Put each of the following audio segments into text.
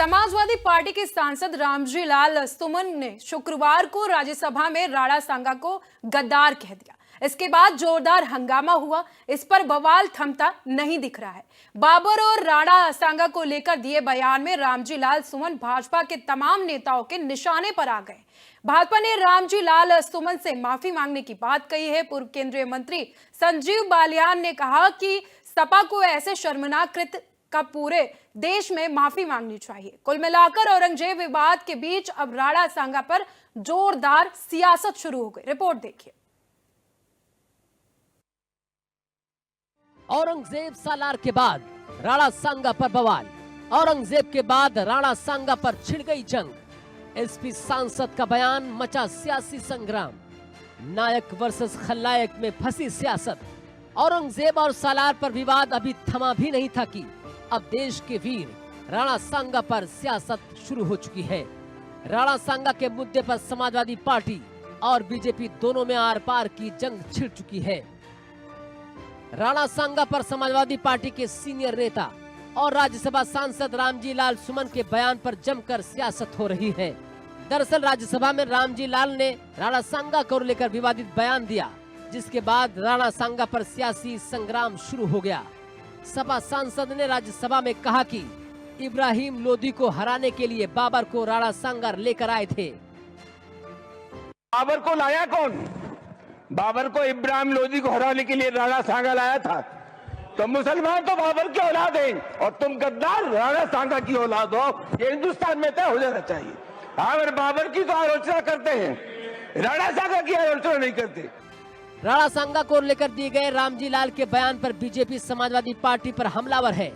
Samajwadi party के सांसद रामजी लाल सुमन ने शुक्रवार को राज्यसभा में राणा सांगा को गद्दार कह दिया। इसके बाद जोरदार हंगामा हुआ। इस पर बवाल थमता नहीं दिख रहा है। बाबर और राणा सांगा को लेकर दिए बयान में रामजी लाल सुमन भाजपा के तमाम नेताओं के निशाने पर आ गए। भाजपा ने रामजी लाल सुमन से माफी मांगने की बात कही है। पूर्व केंद्रीय मंत्री संजीव बालियान ने कहा कि सपा को ऐसे शर्मनाक कृत्य का पूरे देश में माफी मांगनी चाहिए। कुल मिलाकर औरंगजेब विवाद के बीच अब राणा सांगा पर जोरदार सियासत शुरू हो गई। रिपोर्ट देखिए। औरंगजेब सालार के बाद राणा सांगा पर बवाल। औरंगजेब के बाद राणा सांगा पर छिड़ गई जंग। एसपी सांसद का बयान मचा सियासी संग्राम। नायक वर्सेस खलनायक में फंसी सियासत। औरंगजेब और सालार पर विवाद अभी थमा भी नहीं था कि अब देश के वीर राणा सांगा पर सियासत शुरू हो चुकी है। राणा सांगा के मुद्दे पर समाजवादी पार्टी और बीजेपी दोनों में आर पार की जंग छिड़ चुकी है। राणा सांगा पर समाजवादी पार्टी के सीनियर नेता और राज्यसभा सांसद रामजी लाल सुमन के बयान पर जमकर सियासत हो रही है। दरअसल राज्यसभा में रामजी लाल ने राणा सांगा को लेकर विवादित बयान दिया, जिसके बाद राणा सांगा पर सियासी संग्राम शुरू हो गया। सपा सांसद ने राज्यसभा में कहा कि इब्राहिम लोदी को हराने के लिए बाबर को राणा सांगा लेकर आए थे। बाबर को लाया कौन? बाबर को इब्राहिम लोदी को हराने के लिए राणा सांगा लाया था। तो मुसलमान तो बाबर की औलाद हैं और तुम गद्दार राणा सांगा की औलाद हो। ये हिंदुस्तान में तय हो जाना चाहिए। अगर बाबर की तो आलोचना करते हैं, राणा सांगा की आलोचना नहीं करते। राणा सांगा को लेकर दिए गए रामजी लाल के बयान पर बीजेपी समाजवादी पार्टी पर हमलावर है।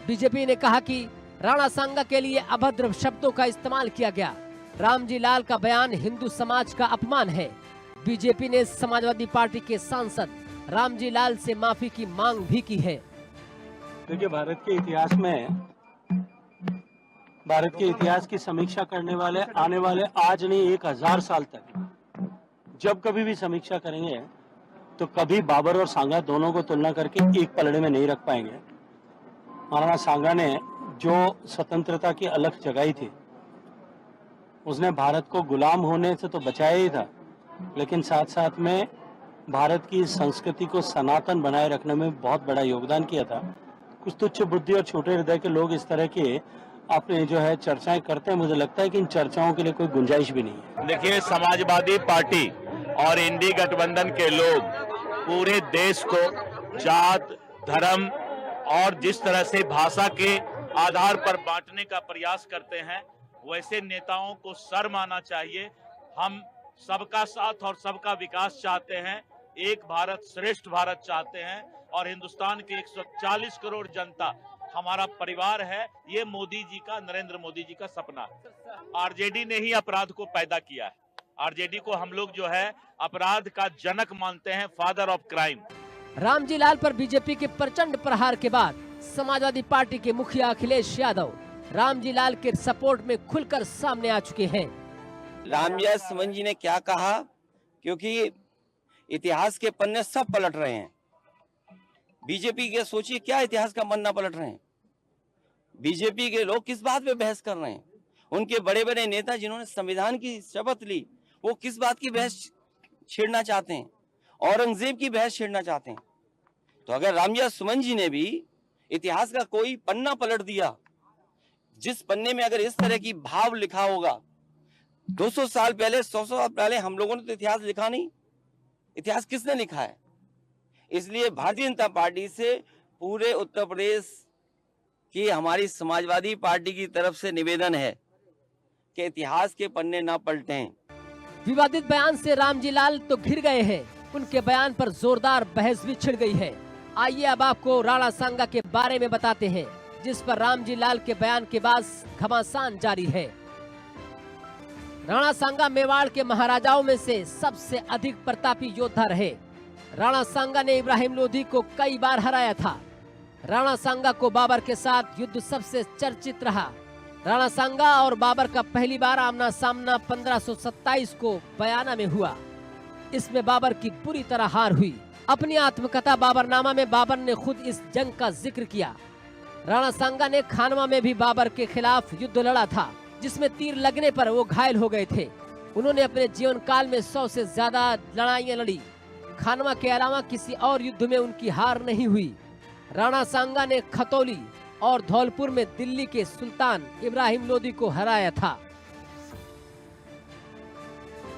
बीजेपी ने कहा कि राणा सांगा के लिए अभद्र शब्दों का इस्तेमाल किया गया। रामजी लाल का बयान हिंदू समाज का अपमान है। बीजेपी ने समाजवादी पार्टी के सांसद रामजी लाल से माफी की मांग भी की है। देखिए, भारत के इतिहास की समीक्षा करने वाले आने वाले आज नहीं 1000 साल तक जब कभी भी समीक्षा करेंगे तो कभी बाबर और सांगा दोनों को तुलना करके एक पलड़े में नहीं रख पाएंगे। महाराणा सांगा ने जो स्वतंत्रता की अलख जगाई थी, उसने भारत को गुलाम होने से तो बचाया ही था, लेकिन साथ साथ में भारत की संस्कृति को सनातन बनाए रखने में बहुत बड़ा योगदान किया था। कुछ तुच्छ बुद्धि और छोटे हृदय के लोग इस तरह के अपने जो है चर्चाएं करते हैं। मुझे लगता है कि इन चर्चाओं के लिए कोई गुंजाइश भी नहीं है। देखिए, समाजवादी पार्टी और इंडी गठबंधन के लोग पूरे देश को जात, धर्म और जिस तरह से भाषा के आधार पर बांटने का प्रयास करते हैं, वैसे नेताओं को शर्म आना चाहिए। हम सबका साथ और सबका विकास चाहते हैं, एक भारत श्रेष्ठ भारत चाहते हैं और हिंदुस्तान की 140 करोड़ जनता हमारा परिवार है। ये मोदी जी का, नरेंद्र मोदी जी का सपना है। आरजेडी ने ही अपराध को पैदा किया है। आरजेडी को हम लोग जो है अपराध का जनक मानते हैं, father of crime. Ramji Lal पर बीजेपी के प्रचंड प्रहार के बाद समाजवादी पार्टी के मुखिया अखिलेश यादव रामजी लाल के सपोर्ट में खुलकर सामने आ चुके हैं। रामजी सुमन जी ने क्या कहा, क्योंकि इतिहास के पन्ने सब पलट रहे हैं। बीजेपी के सोचिए क्या इतिहास का पन्ना पलट रहे हैं। बीजेपी के लोग किस बात पे बहस कर रहे हैं? उनके बड़े बड़े नेता जिन्होंने संविधान की शपथ ली, वो किस बात की बहस छेड़ना चाहते हैं? औरंगजेब की बहस छेड़ना चाहते हैं। तो अगर रामजी सुमन जी ने भी इतिहास का कोई पन्ना पलट दिया, जिस पन्ने में अगर इस तरह की भाव लिखा होगा, 200 साल पहले, 100 साल पहले हम लोगों ने तो इतिहास लिखा नहीं। इतिहास किसने लिखा है? इसलिए भारतीय जनता पार्टी से पूरे उत्तर प्रदेश की हमारी समाजवादी पार्टी की तरफ से निवेदन है कि इतिहास के पन्ने ना पलटें। विवादित बयान से रामजी लाल तो घिर गए हैं। उनके बयान पर जोरदार बहस भी छिड़ गई है। आइए अब आपको राणा सांगा के बारे में बताते हैं, जिस पर रामजी लाल के बयान के बाद घमासान जारी है। राणा सांगा मेवाड़ के महाराजाओं में से सबसे अधिक प्रतापी योद्धा रहे। राणा सांगा ने इब्राहिम लोदी को कई बार हराया था। राणा सांगा को बाबर के साथ युद्ध सबसे चर्चित रहा। राणा सांगा और बाबर का पहली बार आमना सामना 1527 को बयाना में हुआ। इसमें बाबर की बुरी तरह हार हुई। अपनी आत्मकथा बाबरनामा में बाबर ने खुद इस जंग का जिक्र किया। राणा सांगा ने खानवा में भी बाबर के खिलाफ युद्ध लड़ा था, जिसमें तीर लगने पर वो घायल हो गए थे। उन्होंने अपने जीवन काल में 100 से ज्यादा लड़ाइयां लड़ी। खानवा के अलावा किसी और युद्ध में उनकी हार नहीं हुई। राणा सांगा ने खतौली और धौलपुर में दिल्ली के सुल्तान इब्राहिम लोदी को हराया था।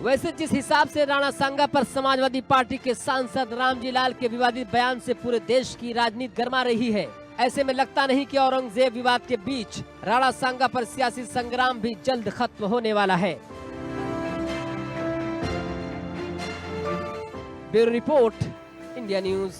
वैसे जिस हिसाब से राणा सांगा पर समाजवादी पार्टी के सांसद रामजी लाल के विवादित बयान से पूरे देश की राजनीति गरमा रही है, ऐसे में लगता नहीं कि औरंगजेब विवाद के बीच राणा सांगा पर सियासी संग्राम भी जल्द खत्म होने वाला है। Bureau report, India news.